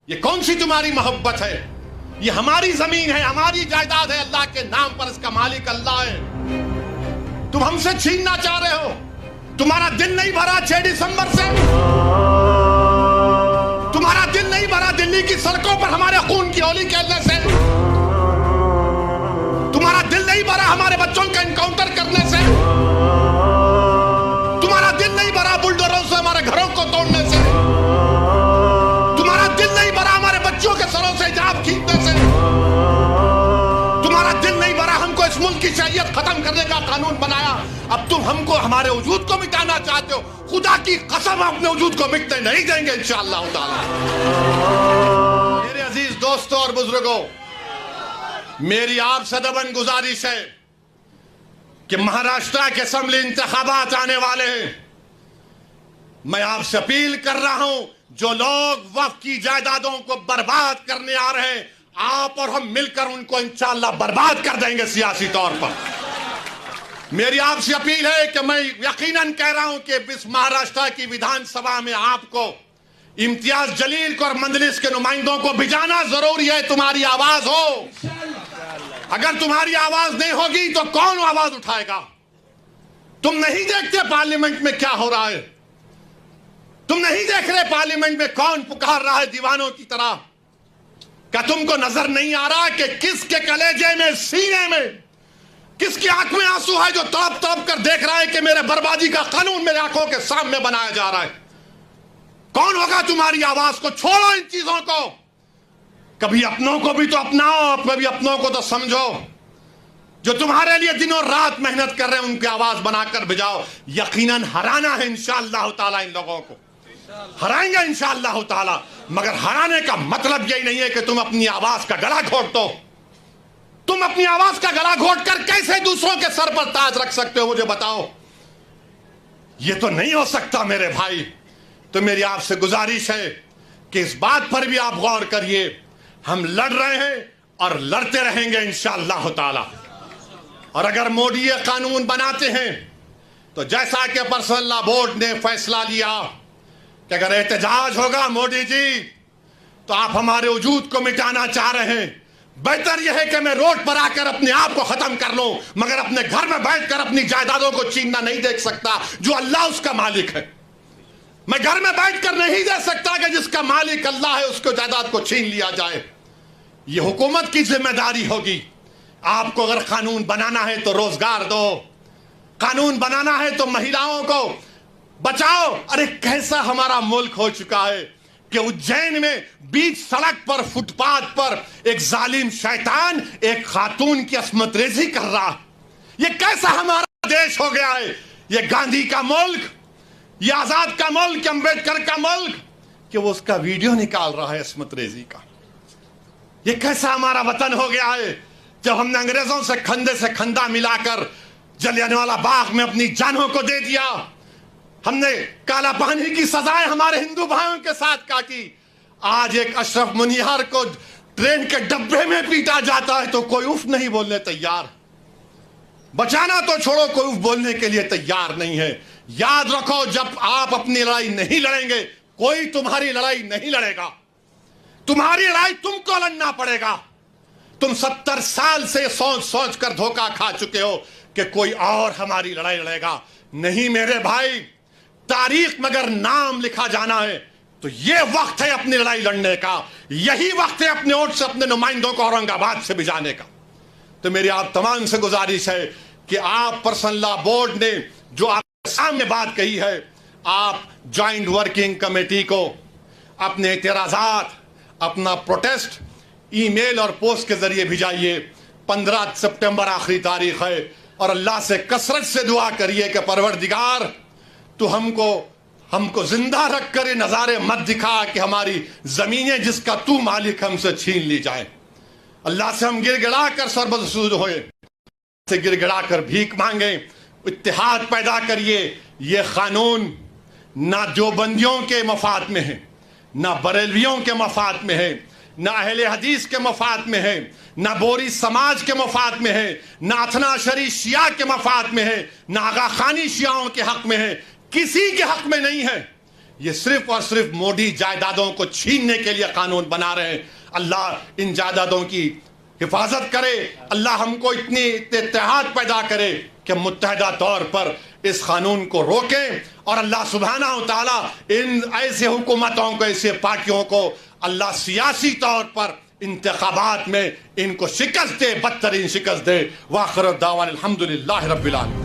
یہ کون سی تمہاری محبت ہے؟ یہ ہماری زمین ہے، ہماری جائیداد ہے، اللہ کے نام پر اس کا مالک اللہ ہے۔ تم ہم سے چھیننا چاہ رہے ہو۔ تمہارا دل نہیں بھرا 6 دسمبر سے؟ تمہارا دل نہیں بھرا دلی کی سڑکوں پر ہمارے خون کی ہولی کھیلنے سے؟ تمہارا دل نہیں بھرا ہمارے بچوں کا انکاؤنٹر کرنے سے؟ تمہارا دل نہیں بھرا بلڈوزروں سے ہمارے گھروں کو توڑنے سے؟ تمہارا دل نہیں بھرا ہمارے بچوں کے سروں سے حجاب کھینچنے سے؟ تمہارا دل نہیں بھرا ہم کو اس ملک کی شریعت ختم کرنے کا قانون بنایا، اب تم ہم کو ہمارے وجود کو مٹانا چاہتے ہو؟ خدا کی قسم اپنے وجود کو مٹنے نہیں دیں گے انشاءاللہ تعالی۔ میرے عزیز دوستوں اور بزرگوں، میری آپ سے دبن گزارش ہے کہ مہاراشٹر کے اسمبلی انتخابات آنے والے ہیں۔ میں آپ سے اپیل کر رہا ہوں، جو لوگ وقف کی جائیدادوں کو برباد کرنے آ رہے ہیں، آپ اور ہم مل کر ان کو انشاءاللہ برباد کر دیں گے سیاسی طور پر۔ میری آپ سے اپیل ہے کہ میں یقیناً کہہ رہا ہوں کہ اس مہاراشٹر کی ویدھان سبھا میں آپ کو، امتیاز جلیل کو اور مجلس کے نمائندوں کو بھیجانا ضروری ہے۔ تمہاری آواز ہو، اگر تمہاری آواز نہیں ہوگی تو کون آواز اٹھائے گا؟ تم نہیں دیکھتے پارلیمنٹ میں کیا ہو رہا ہے؟ تم نہیں دیکھ رہے پارلیمنٹ میں کون پکار رہا ہے دیوانوں کی طرح؟ کیا تم کو نظر نہیں آ رہا کہ کس کے کلیجے میں، سینے میں، کس کی آنکھ میں آنسو ہے جو تڑپ تڑپ کر دیکھ رہا ہے کہ میرے بربادی کا قانون میرے آنکھوں کے سامنے بنایا جا رہا ہے؟ کون ہوگا تمہاری آواز کو؟ چھوڑو ان چیزوں کو، کبھی اپنوں کو بھی تو اپناؤ، کبھی اپنوں کو تو سمجھو۔ جو تمہارے لیے دنوں رات محنت کر رہے ہیں ان کی آواز بنا کر بجاؤ۔ یقیناً ہرانا ہے انشاءاللہ تعالی، ان لوگوں کو ہرائیں گے انشاءاللہ تعالی، مگر ہرانے کا مطلب یہی نہیں ہے کہ تم اپنی آواز کا گلا گھونٹ دو۔ تم اپنی آواز کا گلا گھونٹ کر کیسے دوسروں کے سر پر تاج رکھ سکتے ہو؟ مجھے بتاؤ، یہ تو نہیں ہو سکتا میرے بھائی۔ تو میری آپ سے گزارش ہے کہ اس بات پر بھی آپ غور کریے، ہم لڑ رہے ہیں اور لڑتے رہیں گے انشاءاللہ تعالی۔ اور اگر مودی یہ قانون بناتے ہیں تو جیسا کہ پرسنل لا بورڈ نے فیصلہ لیا کہ اگر احتجاج ہوگا مودی جی تو آپ ہمارے وجود کو مٹانا چاہ رہے ہیں، بہتر یہ ہے کہ میں روڈ پر آ کر اپنے آپ کو ختم کر لوں، مگر اپنے گھر میں بیٹھ کر اپنی جائیدادوں کو چھیننا نہیں دیکھ سکتا جو اللہ اس کا مالک ہے۔ میں گھر میں بیٹھ کر نہیں دے سکتا کہ جس کا مالک اللہ ہے اس کو جائیداد کو چھین لیا جائے۔ یہ حکومت کی ذمہ داری ہوگی۔ آپ کو اگر قانون بنانا ہے تو روزگار دو، قانون بنانا ہے تو مہیلاؤں کو بچاؤ۔ ارے کیسا ہمارا ملک ہو چکا ہے کہ اجین میں بیچ سڑک پر، فٹ پاتھ پر ایک ظالم شیطان ایک خاتون کی عصمت ریزی کر رہا۔ یہ کیسا ہمارا دیش ہو گیا ہے؟ یہ گاندھی کا ملک، یہ آزاد کا ملک، امبیڈکر کا ملک، کہ وہ اس کا ویڈیو نکال رہا ہے عصمت ریزی کا۔ یہ کیسا ہمارا وطن ہو گیا ہے جب ہم نے انگریزوں سے کھندے سے کھندا ملا کر جلیانوالہ باغ میں اپنی جانوں کو دے دیا۔ ہم نے کالا پانی کی سزائیں ہمارے ہندو بھائیوں کے ساتھ کاٹی۔ آج ایک اشرف منیہار کو ٹرین کے ڈبے میں پیٹا جاتا ہے تو کوئی اف نہیں بولنے تیار۔ بچانا تو چھوڑو، کوئی اف بولنے کے لیے تیار نہیں ہے۔ یاد رکھو، جب آپ اپنی لڑائی نہیں لڑیں گے کوئی تمہاری لڑائی نہیں لڑے گا۔ تمہاری لڑائی تم کو لڑنا پڑے گا۔ تم 70 سال سے سوچ سوچ کر دھوکہ کھا چکے ہو کہ کوئی اور ہماری لڑائی لڑے گا۔ نہیں میرے بھائی، تاریخ مگر نام لکھا جانا ہے تو یہ وقت ہے اپنی لڑائی لڑنے کا۔ یہی وقت ہے اپنے ووٹ سے اپنے نمائندوں کو اورنگ آباد سے بھجانے کا۔ تو میری آپ تمام سے گزارش ہے کہ آپ پرسنل لا بورڈ نے جو آپ کے سامنے بات کہی ہے، آپ جوائنٹ ورکنگ کمیٹی کو اپنے اعتراضات، اپنا پروٹیسٹ ای میل اور پوسٹ کے ذریعے بھیجائیے۔ 15 سپٹمبر آخری تاریخ ہے، اور اللہ سے کثرت سے دعا کریے کہ پروردگار تو ہم کو زندہ رکھ کر یہ نظارے مت دکھا کہ ہماری زمینیں جس کا تو مالک ہم سے چھین لی جائیں۔ اللہ سے ہم گر گڑا کر سربسود ہوئے، سے گر گڑا کر بھیک مانگیں، اتحاد پیدا کریے۔ یہ قانون نہ دیوبندیوں کے مفاد میں ہے، نہ بریلویوں کے مفاد میں ہے، نہ اہل حدیث کے مفاد میں ہے، نہ بوری سماج کے مفاد میں ہے، نہ اثنا عشری شیعہ کے مفاد میں ہے، نہ آغا خانی شیعوں کے حق میں ہے، کسی کے حق میں نہیں ہے۔ یہ صرف اور صرف موڈی جائیدادوں کو چھیننے کے لیے قانون بنا رہے ہیں. اللہ ان جائیدادوں کی حفاظت کرے. اللہ ہم کو اتنی اتحاد پیدا کرے کہ متحدہ طور پر اس قانون کو روکیں, اور اللہ سبحانہ و تعالیٰ ان ایسے حکومتوں کو, ایسے پارٹیوں کو اللہ سیاسی طور پر انتخابات میں ان کو شکست دے, بدترین شکست دے. وآخر دعوانا الحمدللہ رب العالمین.